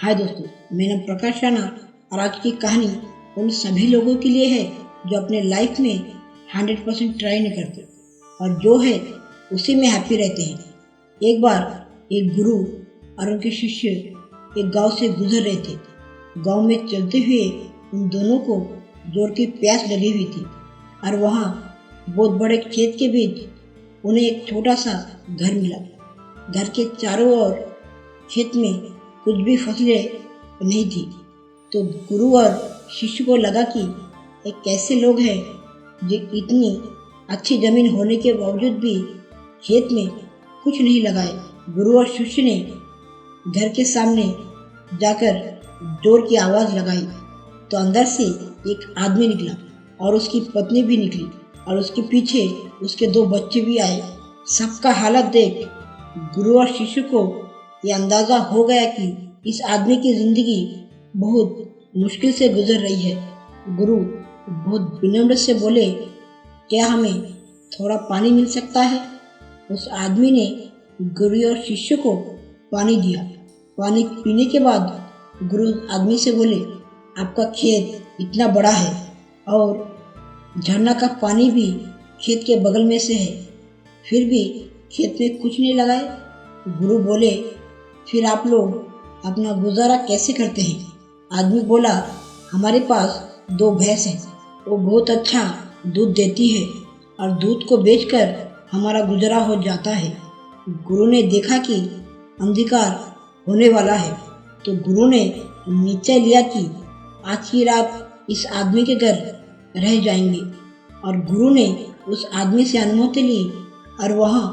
हाय दोस्तों, मेरा नाम प्रकाश राणा और आज की कहानी उन सभी लोगों के लिए है जो अपने लाइफ में 100% ट्राई नहीं करते और जो है उसी में हैप्पी रहते हैं। एक बार एक गुरु और उनके शिष्य एक गांव से गुजर रहे थे। गांव में चलते हुए उन दोनों को जोर की प्यास लगी हुई थी और वहाँ बहुत बड़े खेत के बीच उन्हें एक छोटा सा घर मिला। घर के चारों ओर खेत में कुछ भी फसलें नहीं थी, तो गुरु और शिष्य को लगा कि ये कैसे लोग हैं जो इतनी अच्छी जमीन होने के बावजूद भी खेत में कुछ नहीं लगाए। गुरु और शिष्य ने घर के सामने जाकर जोर की आवाज़ लगाई तो अंदर से एक आदमी निकला और उसकी पत्नी भी निकली और उसके पीछे उसके 2 बच्चे भी आए। सबका हालत देख गुरु और शिष्य को ये अंदाज़ा हो गया कि इस आदमी की ज़िंदगी बहुत मुश्किल से गुजर रही है। गुरु बहुत विनम्र से बोले, क्या हमें थोड़ा पानी मिल सकता है? उस आदमी ने गुरु और शिष्य को पानी दिया। पानी पीने के बाद गुरु आदमी से बोले, आपका खेत इतना बड़ा है और झरना का पानी भी खेत के बगल में से है, फिर भी खेत में कुछ नहीं लगाए। गुरु बोले, फिर आप लोग अपना गुजारा कैसे करते हैं? आदमी बोला, हमारे पास 2 भैंस हैं, वो बहुत अच्छा दूध देती है और दूध को बेचकर हमारा गुजारा हो जाता है। गुरु ने देखा कि अंधकार होने वाला है, तो गुरु ने निश्चय लिया कि आज की रात इस आदमी के घर रह जाएंगे और गुरु ने उस आदमी से अनुमति ली और वहाँ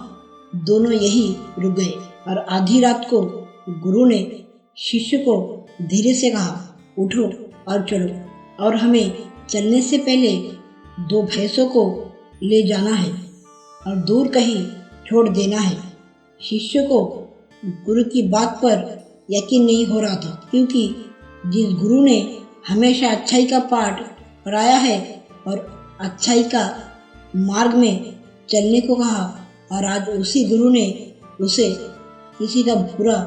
दोनों यही रुक गए। और आधी रात को गुरु ने शिष्य को धीरे से कहा, उठो और चलो और हमें चलने से पहले 2 भैंसों को ले जाना है और दूर कहीं छोड़ देना है। शिष्य को गुरु की बात पर यकीन नहीं हो रहा था, क्योंकि जिस गुरु ने हमेशा अच्छाई का पाठ पढ़ाया है और अच्छाई का मार्ग में चलने को कहा, और आज उसी गुरु ने उसे किसी का बुरा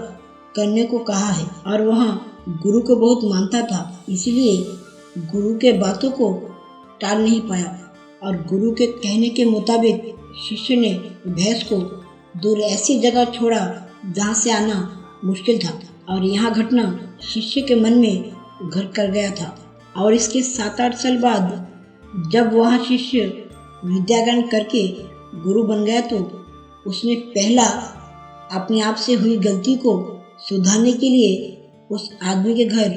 करने को कहा है और वहाँ गुरु को बहुत मानता था, इसलिए गुरु के बातों को टाल नहीं पाया और गुरु के कहने के मुताबिक शिष्य ने भैंस को दूर ऐसी जगह छोड़ा जहाँ से आना मुश्किल था। और यह घटना शिष्य के मन में घर कर गया था और इसके 7-8 साल बाद जब वह शिष्य विद्या ग्रहण करके गुरु बन गया तो उसने पहला अपने आप से हुई गलती को सुधारने के लिए उस आदमी के घर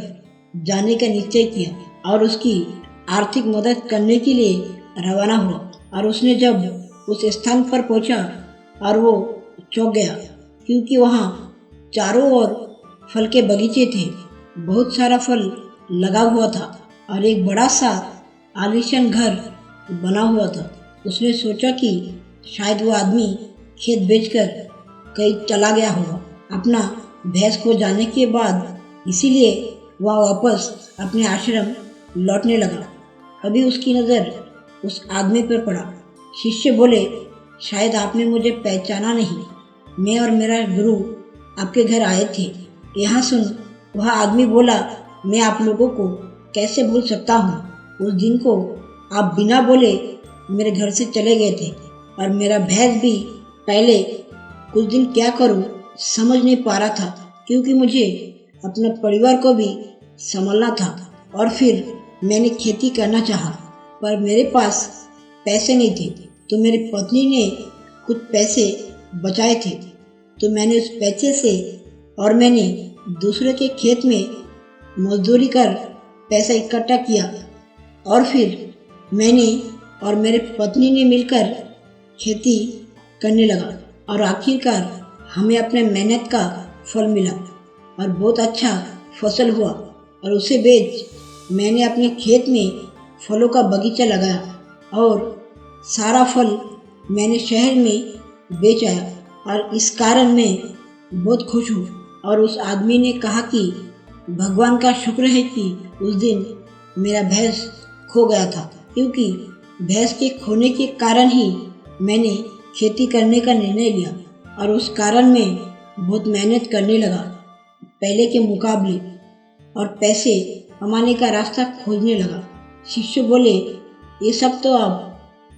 जाने का निश्चय किया और उसकी आर्थिक मदद करने के लिए रवाना हुआ। और उसने जब उस स्थान पर पहुंचा और वो चौंक गया, क्योंकि वहाँ चारों ओर फल के बगीचे थे, बहुत सारा फल लगा हुआ था और एक बड़ा सा आलीशान घर बना हुआ था। उसने सोचा कि शायद वो आदमी खेत बेचकर कहीं चला गया होगा अपना भैंस खो जाने के बाद, इसीलिए वह वापस अपने आश्रम लौटने लगा। अभी उसकी नज़र उस आदमी पर पड़ा। शिष्य बोले, शायद आपने मुझे पहचाना नहीं, मैं और मेरा गुरु आपके घर आए थे। यहाँ सुन, वह आदमी बोला, मैं आप लोगों को कैसे भूल सकता हूँ? उस दिन को आप बिना बोले मेरे घर से चले गए थे और मेरा भैंस भी पहले कुछ दिन क्या करूं समझ नहीं पा रहा था, क्योंकि मुझे अपने परिवार को भी संभालना था और फिर मैंने खेती करना चाहा, पर मेरे पास पैसे नहीं थे। तो मेरी पत्नी ने कुछ पैसे बचाए थे, तो मैंने उस पैसे से और मैंने दूसरे के खेत में मजदूरी कर पैसा इकट्ठा किया और फिर मैंने और मेरे पत्नी ने मिलकर खेती करने लगा और आखिरकार हमें अपने मेहनत का फल मिला और बहुत अच्छा फसल हुआ और उसे बेच मैंने अपने खेत में फलों का बगीचा लगाया और सारा फल मैंने शहर में बेच आया और इस कारण मैं बहुत खुश हूँ। और उस आदमी ने कहा कि भगवान का शुक्र है कि उस दिन मेरा भैंस खो गया था, क्योंकि भैंस के खोने के कारण ही मैंने खेती करने का निर्णय लिया और उस कारण मैं बहुत मेहनत करने लगा पहले के मुकाबले। और पैसे कमाने का रास्ता खोजने लगा। शिष्य बोले, ये सब तो आप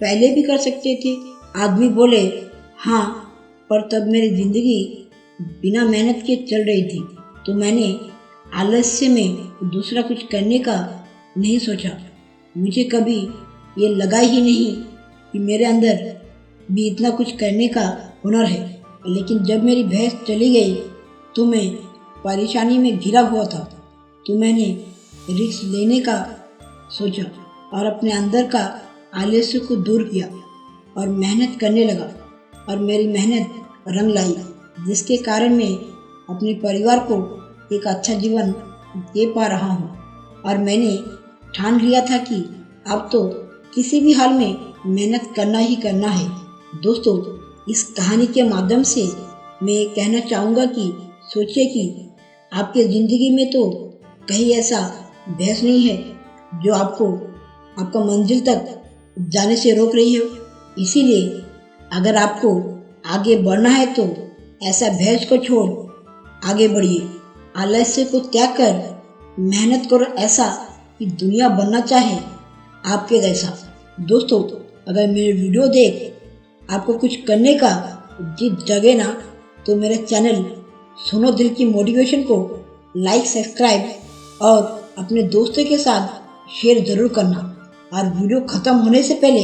पहले भी कर सकते थे। आदमी बोले, हाँ, पर तब मेरी जिंदगी बिना मेहनत के चल रही थी, तो मैंने आलस्य में दूसरा कुछ करने का नहीं सोचा। मुझे कभी ये लगा ही नहीं कि मेरे अंदर भी इतना कुछ करने का हुनर है। लेकिन जब मेरी भैंस चली गई तो मैं परेशानी में घिरा हुआ था, तो मैंने रिस्क लेने का सोचा और अपने अंदर का आलस्य को दूर किया और मेहनत करने लगा। और मेरी मेहनत रंग लाई, जिसके कारण मैं अपने परिवार को एक अच्छा जीवन दे पा रहा हूँ। और मैंने ठान लिया था कि अब तो किसी भी हाल में मेहनत करना ही करना है। दोस्तों, इस कहानी के माध्यम से मैं कहना चाहूँगा कि सोचिए कि आपके ज़िंदगी में तो कहीं ऐसा भैंस नहीं है जो आपको आपका मंजिल तक जाने से रोक रही हो। इसीलिए अगर आपको आगे बढ़ना है तो ऐसा भैंस को छोड़ आगे बढ़िए। आलस्य को त्याग कर मेहनत करो, ऐसा कि दुनिया बनना चाहे आपके जैसा। दोस्तों, अगर मेरे वीडियो देख आपको कुछ करने का जिद जगे ना, तो मेरे चैनल सुनो दिल की मोटिवेशन को लाइक, सब्सक्राइब और अपने दोस्तों के साथ शेयर ज़रूर करना। और वीडियो ख़त्म होने से पहले